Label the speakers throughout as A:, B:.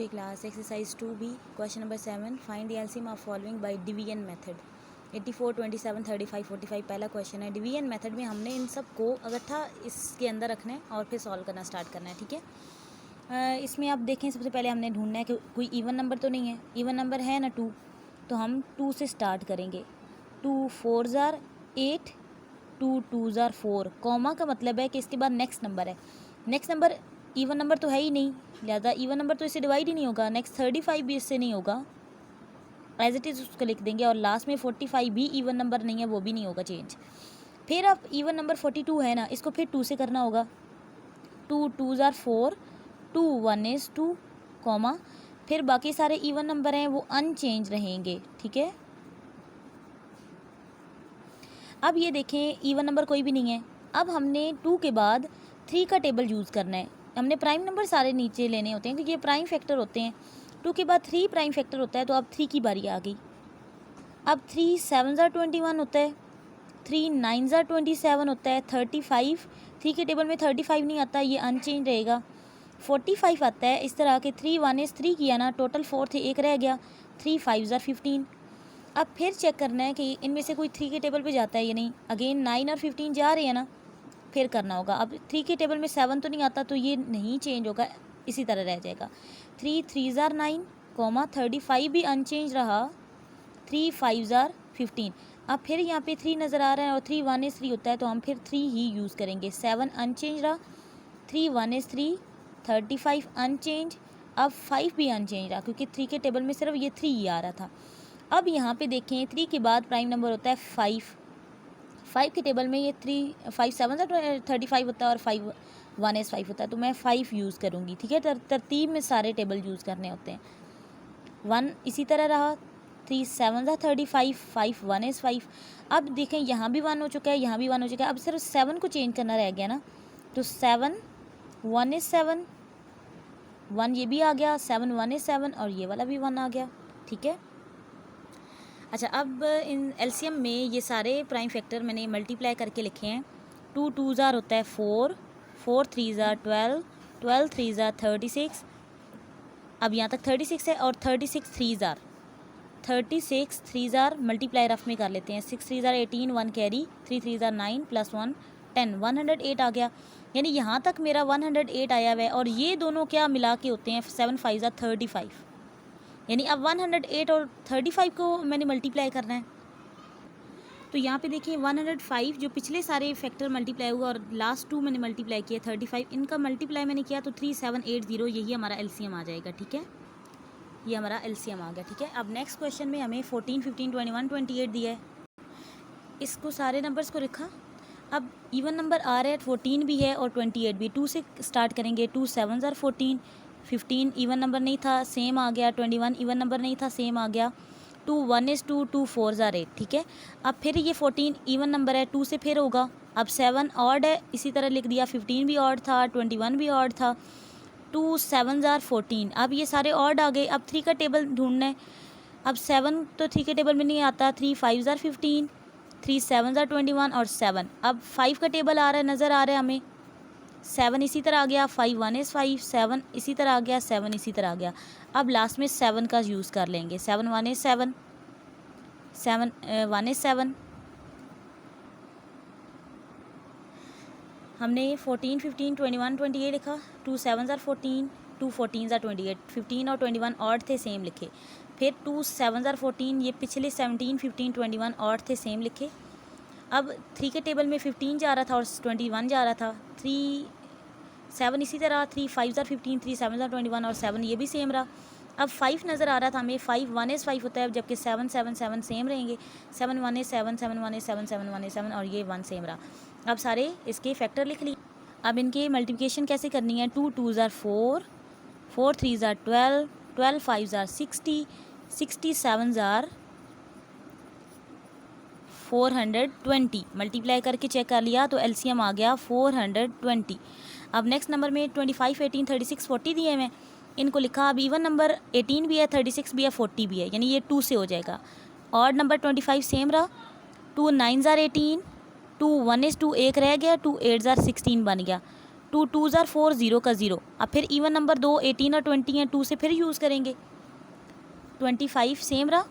A: Okay class, exercise 2b, question number 7, find the LCM of following by division method. 84, 27, 35, 45 पहला question है। Division method में हमने इन सब को अगत्था इसके अंदर रखना है और फिर सॉल्व करना स्टार्ट करना है, ठीक है। इसमें आप देखें, सबसे पहले हमने ढूंढना है कि कोई इवन नंबर तो नहीं है। इवन नंबर है ना 2, तो हम 2 से स्टार्ट करेंगे। 2 4 ज़ार 8, 2 2 ज़ार 4, कॉमा का मतलब है कि इसके बाद नेक्स्ट नंबर है। नेक्स्ट नंबर इवन नंबर तो है ही नहीं, लिहाजा इवन नंबर तो इससे डिवाइड ही नहीं होगा। नेक्स्ट 35 भी इससे नहीं होगा, एज इट इज़ उसको लिख देंगे। और लास्ट में 45 भी इवन नंबर नहीं है, वो भी नहीं होगा चेंज। फिर अब इवन नंबर 42 है ना, इसको फिर 2 से करना होगा। 2 2 ज़ार 4, 2 1 इज़ 2, कॉमा फिर बाकी सारे इवन नंबर हैं वो अनचेंज रहेंगे, ठीक है। अब ये देखें, इवन नंबर कोई भी नहीं है। अब हमने 2 के बाद 3 का टेबल यूज़ करना है। हमने प्राइम नंबर सारे नीचे लेने होते हैं क्योंकि ये प्राइम फैक्टर होते हैं। 2 के बाद 3 प्राइम फैक्टर होता है, तो अब 3 की बारी आ गई। अब 3 7 ज़ार 21 होता है, 3 9 ज़ार 27 होता है, 35 3 के टेबल में 35 नहीं आता, ये अनचेंज रहेगा। 45 आता है। इस तरह के 3 1 इज़ 3 किया ना, टोटल 4 थे, एक रह गया। 3 5 ज़ार 15। अब फिर चेक करना है कि इनमें से कोई 3 के टेबल पे जाता है या नहीं। अगेन 9 और 15 जा रहे हैं ना, फिर करना होगा। अब 3 के टेबल में 7 तो नहीं आता, तो ये नहीं चेंज होगा, इसी तरह रह जाएगा। 3 3 ज़ार 9, कॉमा 35 भी अनचेंज रहा। 3 5 ज़ार 15। अब फिर यहाँ पे 3 नज़र आ रहा है और 3 1 इज़ 3 होता है, तो हम फिर 3 ही यूज़ करेंगे। 7 अनचेंज रहा, 3 1 इज़ 3, 35 अनचेंज। अब 5 भी अनचेंज रहा क्योंकि 3 के टेबल में सिर्फ ये 3 ही आ रहा था। अब यहाँ पे देखें, 3 के बाद प्राइम नंबर होता है 5। 5 के टेबल में ये 3 5 7 35 होता है और 5 1 इज़ 5 होता है, तो मैं 5 यूज़ करूँगी, ठीक है। तरतीब में सारे टेबल यूज़ करने होते हैं। 1 इसी तरह रहा, 3 7 35, 5 1 इज़ 5। अब देखें, यहाँ भी 1 हो चुका है, यहाँ भी 1 हो चुका है। अब सिर्फ 7 को चेंज करना रह गया ना, तो 7 1 इज़ 7, 1 ये भी आ गया, 7 1 इज़ 7 और ये वाला भी 1 आ गया, ठीक है। अच्छा, अब इन एलसीएम में ये सारे प्राइम फैक्टर मैंने मल्टीप्लाई करके लिखे हैं। 2 2 ज़ार होता है 4, 4 3 ज़ार 12, 12 3 ज़ार 36। अब यहाँ तक 36 है और 36 3 ज़ार 36 3 ज़ार मल्टीप्लाई रफ में कर लेते हैं। 6 3 ज़ार 18, 1 कैरी, 3 3 ज़ार 9 प्लस 1 10, 108 आ गया। यानी यहाँ तक मेरा 108 आया हुआ है और ये दोनों क्या मिला के होते हैं 7 5 ज़ार 35। यानी अब 108 और 35 को मैंने मल्टीप्लाई करना है। तो यहाँ पे देखिए 105 जो पिछले सारे फैक्टर मल्टीप्लाई हुआ और लास्ट 2 मैंने मल्टीप्लाई किया 35, इनका मल्टीप्लाई मैंने किया तो 3780, यही हमारा एलसीएम आ जाएगा, ठीक है। ये हमारा एलसीएम आ गया, ठीक है। अब नेक्स्ट क्वेश्चन में हमें 14 15 21 28 दिया है। इसको सारे नंबर्स को लिखा। अब इवन नंबर आ रहा है, 14 भी है और 28 भी। 2 से स्टार्ट करेंगे। 2 7 ज़ार 14, 15 इवन नंबर नहीं था, सेम आ गया। 21 इवन नंबर नहीं था, सेम आ गया। 2 1 इज़ 2, 2 4 ज़ार 8, ठीक है। अब फिर ये 14 इवन नंबर है, 2 से फिर होगा। अब 7 ऑड है, इसी तरह लिख दिया। 15 भी ऑड था, 21 भी ऑड था। 2 7 ज़ार 14। अब ये सारे ऑड आ गए। अब 3 का टेबल ढूंढना है। अब 7 तो 3 के टेबल में नहीं आता। 3 5 ज़ार 15, 3 7 ज़ार 21 और 7। अब 5 का टेबल आ रहा है, नज़र आ रहा है हमें। 7 इसी तरह आ गया, 5 1 इज़ 5, 7 इसी तरह आ गया, 7 इसी तरह आ गया। अब लास्ट में 7 का यूज़ कर लेंगे। 7 1 इज़ 7, 7 1 इज़ 7। हमने 14 15 21 28 लिखा। 2 7 ज़ार 14, 2 14 ज़ार 28, 15 और 21 ऑड थे, सेम लिखे। फिर 2 7 ज़ार 14, ये पिछले 17 15 21 ऑड थे, सेम लिखे। अब 3 के टेबल में 15 जा रहा था और 21 जा रहा था। 3 7 इसी तरह, 3 5 ज़ार 15, 3 7 ज़ार 21 और 7 ये भी सेम रहा। अब 5 नज़र आ रहा था हमें। 5 1 इज़ 5 होता है, जबकि 7 7 7 सेम रहेंगे। 7 1 इज़ 7, 7 1 इज़ 7, 7 1 इज़ 7 और ये 1 सेम रहा। अब सारे इसके फैक्टर लिख लिए। अब इनके मल्टीप्लिकेशन कैसे करनी है। 2 2 ज़ार 4, 4 3 ज़ार 12, 12 5 ज़ार 60, 67 ज़ार 420। मल्टीप्लाई करके चेक कर लिया तो एलसीएम आ गया 420। अब नेक्स्ट नंबर में 25 18 36 40 दिए हैं, इनको लिखा। अब इवन नंबर 18 भी है, 36 भी है, 40 भी है, यानी ये 2 से हो जाएगा। ऑड नंबर 25 सेम रहा। 2 9 ज़ार 18, 2 1 इज़ 2, एक रह गया। 2 8 ज़ार 16 बन गया। टू टू ज़ार 4, 0 का 0। अब फिर इवन नंबर 2 18 और 20 हैं, 2 से फिर यूज़ करेंगे। 25 सेम रहा,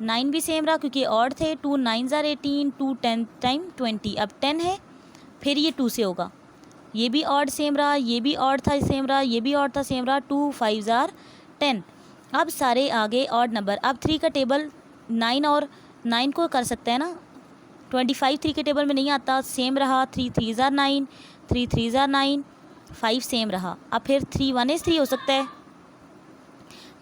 A: 9 भी सेम रहा क्योंकि ऑड थे। 2 9 ज़ार 18, 2 10 टाइम 20। अब 10 है, फिर ये 2 से होगा। ये भी ऑड सेम रहा, ये भी ऑड था सेम रहा, ये भी ऑड था सेम रहा। 2 5 ज़ार 10। अब सारे आगे ऑड नंबर। अब 3 का टेबल 9 और 9 को कर सकते हैं ना। 25 3 के टेबल में नहीं आता, सेम रहा। 3 3 ज़ार 9, 3 3 ज़ार 9, 5 सेम रहा। अब फिर 3 1 is 3 हो सकता है,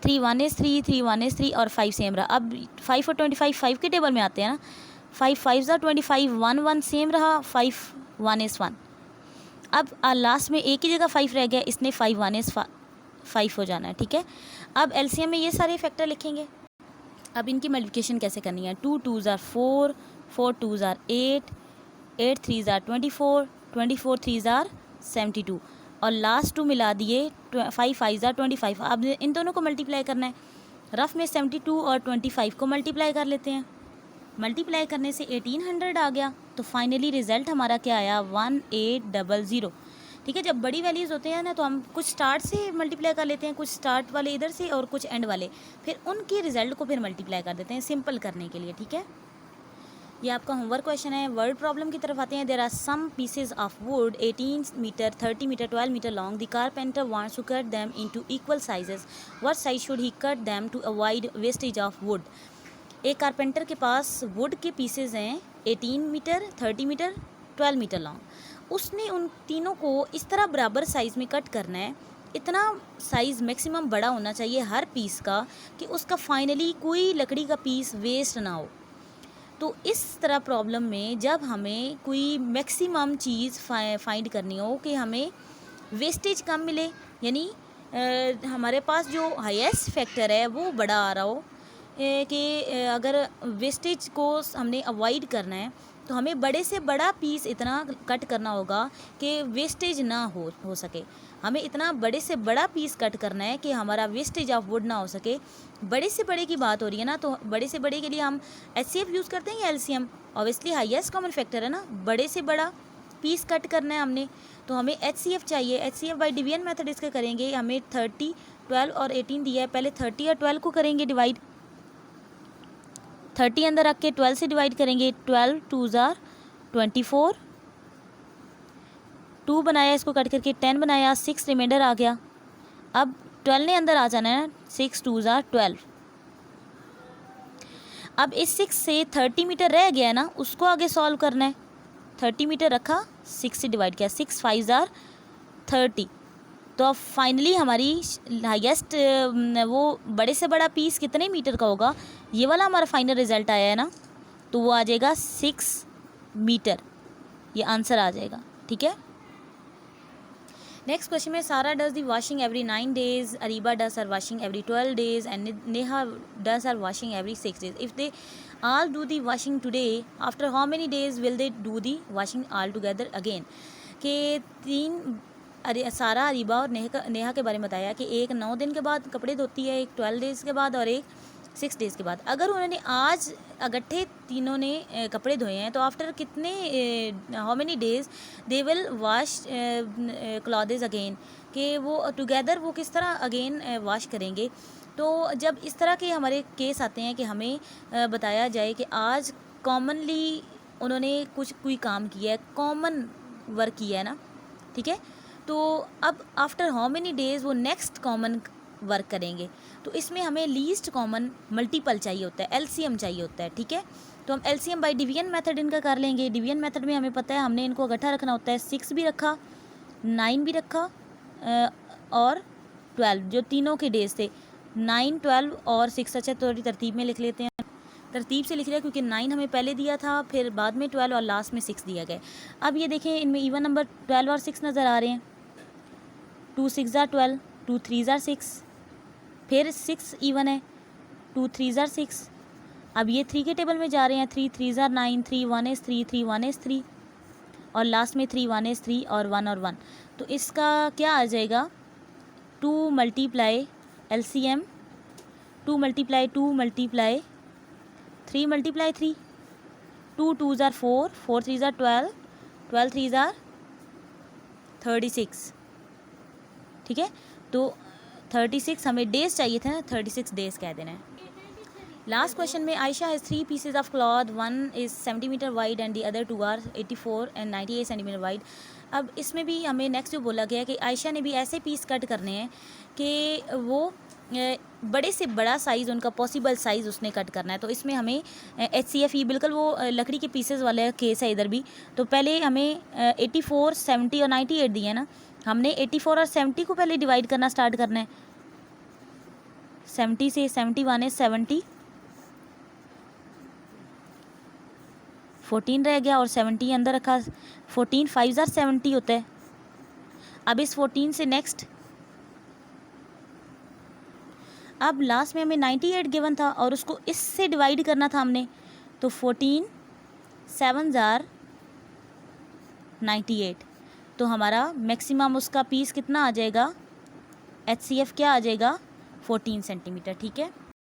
A: 3 1 is 3, 3 1 is 3 और 5 सेम रहा। अब 5 और 25 5 के टेबल में आते हैं ना। 5 5 ज़ार 25, 1 1 सेम रहा, 5 1 is 1। अब लास्ट में एक ही जगह 5 रह गया, इसने 5 1 is 5 हो जाना है, ठीक है। अब एलसीएम में ये सारे फैक्टर लिखेंगे। अब इनकी मल्टीप्लिकेशन कैसे करनी है। 2 2 ज़ार 4, 4 2 ज़ार 8, 8 3 ज़ार 24, 24 3 ज़ार 72 और लास्ट 2 मिला दिए, 5 5 ज़ार 25। अब इन दोनों को मल्टीप्लाई करना है। रफ में 72 और 25 को मल्टीप्लाई कर लेते हैं। मल्टीप्लाई करने से 1800 आ गया। तो फाइनली रिज़ल्ट हमारा क्या आया, 1800। ठीक है, जब बड़ी वैल्यूज़ होते हैं ना तो हम कुछ स्टार्ट से मल्टीप्लाई कर लेते हैं, कुछ स्टार्ट वाले इधर से और कुछ एंड वाले, फिर उनके रिजल्ट को फिर मल्टीप्लाई कर देते हैं सिंपल करने के लिए। ठीक है, ये आपका होमवर्क क्वेश्चन है। वर्ड प्रॉब्लम की तरफ आते हैं। There are some pieces of wood 18 metre, 30 metre, 12 metre long. The carpenter wants to cut them into equal sizes. What size should he cut them to avoid wastage of wood. एक carpenter के पास would के pieces हैं 18 metre, 30 metre, 12 metre long. उसने उन तीनों को इस तरह बराबर साइज़ में कट करना है, इतना साइज़ मैक्सिमम बड़ा होना चाहिए हर पीस का कि उसका फाइनली कोई लकड़ी का पीस वेस्ट ना हो। तो इस तरह प्रॉब्लम में जब हमें कोई मैक्सिमम चीज़ फाइंड करनी हो कि हमें वेस्टेज कम मिले, यानी हमारे पास जो हाईएस्ट फैक्टर है वो बड़ा आ रहा हो, कि अगर वेस्टेज को हमने अवॉइड करना है तो हमें बड़े से बड़ा पीस इतना कट करना होगा कि वेस्टेज ना हो सके। हमें इतना बड़े से बड़ा पीस कट करना है कि हमारा वेस्टेज ऑफ वुड ना हो सके। बड़े से बड़े की बात हो रही है ना, तो बड़े से बड़े के लिए हम एचसीएफ यूज़ करते हैं या LCM. Obviously highest common factor है ना, बड़े से बड़ा पीस कट करना है हमने, तो हमें एचसीएफ चाहिए। एचसीएफ बाय डिवीजन मेथड इसका करेंगे। हमें 30, 12 और 18 दिया है, पहले 30 और 12 को करेंगे डिवाइड। 30 अंदर रख के 12 से डिवाइड करेंगे। 12 2 ज़ार 24, 2 बनाया, इसको कट करके 10 बनाया, 6 रिमाइंडर आ गया। अब 12 ने अंदर आ जाना है, 6 2 ज़ार 12। अब इस 6 से 30 मीटर रह गया है ना, उसको आगे सॉल्व करना है। 30 मीटर रखा, 6 से डिवाइड किया, 6 5 ज़ार 30। तो अब फाइनली हमारी हाईएस्ट वो बड़े से बड़ा पीस कितने मीटर का होगा, ये वाला हमारा फाइनल रिजल्ट आया है ना, तो वो आ जाएगा 6 मीटर, ये आंसर आ जाएगा। ठीक है, नेक्स्ट क्वेश्चन में Sara does the washing every 9 days, Areeba does her washing every 12 days and Neha does her washing every 6 days. If they all do the washing today, after how many days will they do the washing all together again? कि 3 सारा, अरीबा और नेहा के बारे में बताया कि एक 9 दिन के बाद कपड़े धोती है, एक 12 days के बाद और एक 6 days के बाद। अगर उन्होंने आज इकट्ठे तीनों ने कपड़े धोए हैं तो आफ्टर कितने how many days they will wash clothes again, कि वो टुगेदर वो किस तरह अगेन वॉश करेंगे। तो जब इस तरह के हमारे केस आते हैं कि हमें बताया जाए कि आज कॉमनली उन्होंने कोई काम किया है, कॉमन वर्क किया है ना, ठीक है, तो अब आफ्टर हाउ मेनी डेज़ वो नेक्स्ट कॉमन वर्क करेंगे। तो इसमें हमें लीस्ट कॉमन मल्टीपल चाहिए होता है, एलसीएम चाहिए होता है। ठीक है, तो हम एलसीएम बाय डिवीजन मेथड इनका कर लेंगे। डिवीजन मेथड में हमें पता है हमने इनको इकट्ठा रखना होता है। 6 भी रखा, 9 भी रखा और 12, जो तीनों के डेज थे 9 12 और 6। अच्छा, थोड़ी तरतीब में लिख लेते हैं, तरतीब से लिख रहे हैं क्योंकि 9 हमें पहले दिया था, फिर बाद में 12 और लास्ट में 6 दिया गया। अब ये देखें, इनमें इवन नंबर 12 और 6 नज़र आ रहे हैं। 2 6 ज़ार 12, 2 3 ज़ार 6, फिर 6 इवन है, 2 3 ज़ार 6। अब ये 3 के टेबल में जा रहे हैं। 3 3 ज़ार 9, 3 1 is 3, 3 1 is 3 और लास्ट में 3 1 is 3 और 1 और 1। तो इसका क्या आ जाएगा, 2 multiply LCM, 2 multiply 2 multiply 3 multiply 3, 2 2 ज़ार 4, 4 3 ज़ार 12, 12 3 ज़ार 36, ठीक है। तो 36 हमें डेज चाहिए थे ना, 36 डेज कह देना है। लास्ट क्वेश्चन में Ayesha has 3 pieces of cloth, one is 70 metre wide and the other 2 are 84 and 98 centimetre wide. अब इसमें भी हमें नेक्स्ट जो बोला गया है कि आयशा ने भी ऐसे पीस कट करने हैं कि वो बड़े से बड़ा साइज़, उनका पॉसिबल साइज़ उसने कट करना है। तो इसमें हमें HCF ये बिल्कुल वो लकड़ी के पीसेस वाला केस है इधर भी। तो पहले हमें 84, 70 और 98 दिए है ना, हमने 84 और 70 को पहले डिवाइड करना स्टार्ट करना है। 70 से 71 है 70, 14 रह गया और 70 अंदर रखा, 14 5 70 होता है। अब इस 14 से नेक्स्ट, अब लास्ट में हमें 98 गिवन था और उसको इससे डिवाइड करना था हमने, तो 14 7 98। तो हमारा मैक्सिमम उसका पीस कितना आ जाएगा, HCF क्या आ जाएगा 14 सेंटीमीटर, ठीक है।